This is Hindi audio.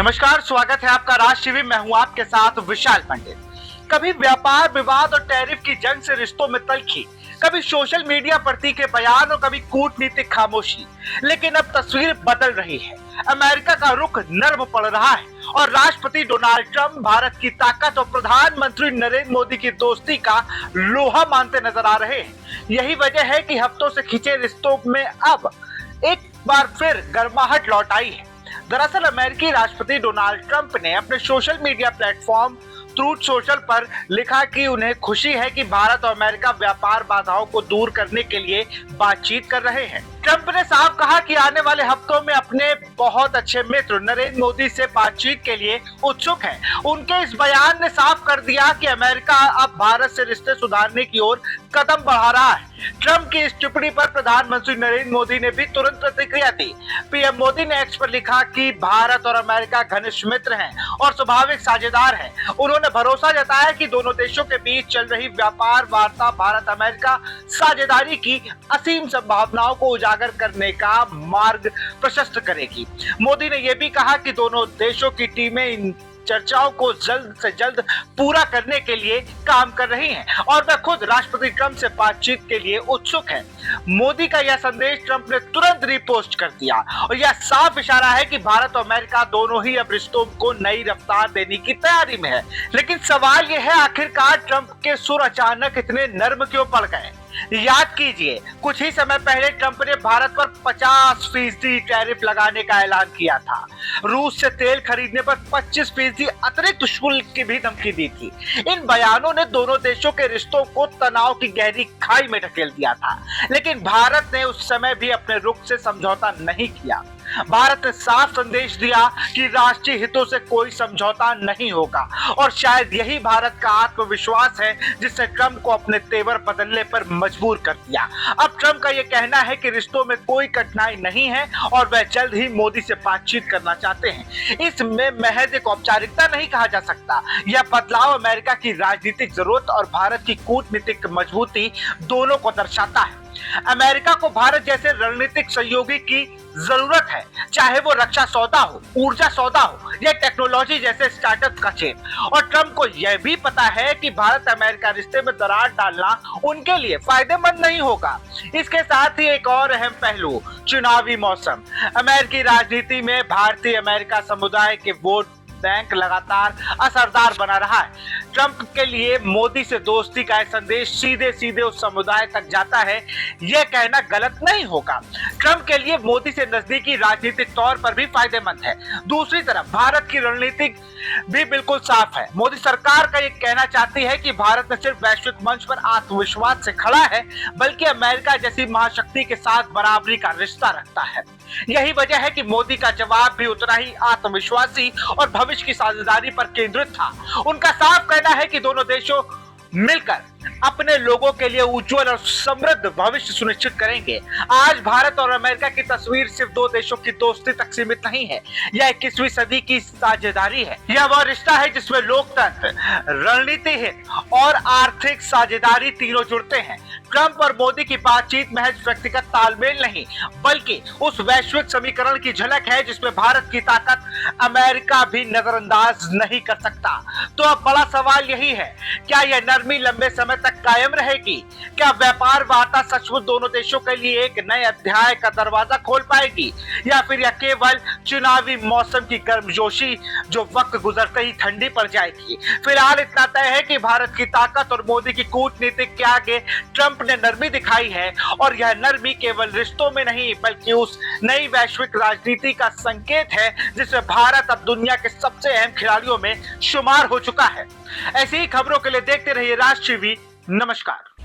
नमस्कार, स्वागत है आपका राज टीवी। मैं हूं आपके साथ विशाल पंडित। कभी व्यापार विवाद और टैरिफ की जंग से रिश्तों में तल्खी, कभी सोशल मीडिया पर तीखे बयान और कभी कूटनीतिक खामोशी। लेकिन अब तस्वीर बदल रही है। अमेरिका का रुख नर्म पड़ रहा है और राष्ट्रपति डोनाल्ड ट्रंप भारत की ताकत और प्रधानमंत्री नरेंद्र मोदी की दोस्ती का लोहा मानते नजर आ रहे हैं। यही वजह है कि हफ्तों से खिंचे रिश्तों में अब एक बार फिर गर्माहट लौट आई है। दरअसल अमेरिकी राष्ट्रपति डोनाल्ड ट्रंप ने अपने social media platform truth social पर लिखा कि उन्हें खुशी है कि भारत और अमेरिका व्यापार बाधाओं को दूर करने के लिए बातचीत कर रहे हैं। ट्रंप ने साफ कहा कि आने वाले हफ्तों में अपने बहुत अच्छे मित्र नरेंद्र मोदी से बातचीत के लिए उत्सुक हैं। उनके इस बयान ने साफ कर दिया कि अमेरिका अब भारत से रिश्ते सुधारने की ओर कदम बढ़ा रहा है। ट्रंप की इस टिप्पणी पर प्रधानमंत्री नरेंद्र मोदी ने भी तुरंत प्रतिक्रिया दी। पीएम मोदी ने एक्स पर लिखा कि भारत और अमेरिका घनिष्ठ मित्र हैं और स्वाभाविक साझेदार हैं। उन्होंने भरोसा जताया कि दोनों देशों के बीच चल रही व्यापार वार्ता भारत अमेरिका साझेदारी की असीम संभावनाओं को उजागर करने का मार्ग प्रशस्त करेगी। मोदी ने यह भी कहा कि दोनों देशों की टीमें इन चर्चाओं को जल्द से जल्द पूरा करने के लिए काम कर रही हैं और वह खुद राष्ट्रपति ट्रंप से बातचीत के लिए उत्सुक है। मोदी का यह संदेश ट्रंप ने तुरंत रिपोस्ट कर दिया और यह साफ इशारा है कि भारत और अमेरिका दोनों ही अब रिश्तों को नई रफ्तार देने की तैयारी में है। लेकिन सवाल यह है, आखिरकार ट्रंप के सुर अचानक इतने नर्म क्यों पड़ गए? याद कीजिए, कुछ ही समय पहले ट्रंप ने भारत पर 50% टैरिफ लगाने का ऐलान किया था। रूस से तेल खरीदने पर 25% अतिरिक्त शुल्क की भी धमकी दी थी। इन बयानों ने दोनों देशों के रिश्तों को तनाव की गहरी खाई में ढकेल दिया था। लेकिन भारत ने उस समय भी अपने रुख से समझौता नहीं किया। भारत ने साफ संदेश दिया कि राष्ट्रीय हितों से कोई समझौता नहीं होगा और शायद यही भारत का आत्मविश्वास है जिसने ट्रंप को अपने तेवर बदलने पर मजबूर कर दिया। अब ट्रंप का यह कहना है कि रिश्तों में कोई कठिनाई नहीं है और वह जल्द ही मोदी से बातचीत करना चाहते हैं। इसमें महज एक औपचारिकता नहीं कहा जा सकता। यह बदलाव अमेरिका की राजनीतिक जरूरत और भारत की कूटनीतिक मजबूती दोनों को दर्शाता है। अमेरिका को भारत जैसे रणनीतिक सहयोगी की जरूरत है, चाहे वो रक्षा सौदा हो, ऊर्जा सौदा हो या टेक्नोलॉजी जैसे स्टार्टअप का क्षेत्र। और ट्रंप को यह भी पता है कि भारत अमेरिका रिश्ते में दरार डालना उनके लिए फायदेमंद नहीं होगा। इसके साथ ही एक और अहम पहलू, चुनावी मौसम। अमेरिकी राजनीति में भारतीय अमेरिका समुदाय के वोट बैंक लगातार असरदार बना रहा है। ट्रंप के लिए मोदी से दोस्ती का संदेश सीधे सीधे उस समुदाय तक जाता है, यह कहना गलत नहीं होगा। ट्रंप के लिए मोदी से नजदीकी राजनीतिक तौर पर भी फायदेमंद है। दूसरी तरफ भारत की रणनीति भी बिल्कुल साफ है। मोदी सरकार का ये कहना चाहती है कि भारत न सिर्फ वैश्विक मंच पर आत्मविश्वास से खड़ा है, बल्कि अमेरिका जैसी महाशक्ति के साथ बराबरी का रिश्ता रखता है। यही वजह है कि मोदी का जवाब भी उतना ही आत्मविश्वासी और भविष्य की साझेदारी पर केंद्रित था। उनका साफ कहना है कि दोनों देशों मिलकर अपने लोगों के लिए उज्जवल और समृद्ध भविष्य सुनिश्चित करेंगे। आज भारत और अमेरिका की तस्वीर सिर्फ दो देशों की दोस्ती तक सीमित नहीं है, यह 21वीं सदी की साझेदारी है। यह वह रिश्ता है जिसमें लोकतंत्र, रणनीति हित और आर्थिक साझेदारी तीनों जुड़ते हैं। ट्रंप और मोदी की बातचीत महज व्यक्तिगत तालमेल नहीं, बल्कि उस वैश्विक समीकरण की झलक है जिसमें भारत की ताकत अमेरिका भी नजरअंदाज नहीं कर सकता। तो अब बड़ा सवाल यही है, क्या यह नरमी लंबे समय तक कायम रहेगी? क्या व्यापार वार्ता सचमुच दोनों देशों के लिए एक नए अध्याय का दरवाजा खोल पाएगी, या फिर यह केवल चुनावी मौसम की गर्मजोशी जो वक्त गुजरते ही ठंडी पड़ जाएगी? फिलहाल इतना तय है कि भारत की ताकत और मोदी की कूटनीति के आगे ट्रंप ने नरमी दिखाई है और यह नरमी केवल रिश्तों में नहीं, बल्कि उस नई वैश्विक राजनीति का संकेत है जिसमें भारत अब दुनिया के सबसे अहम खिलाड़ियों में शुमार हो चुका है। ऐसी ही खबरों के लिए देखते रहिए राज टीवी। नमस्कार।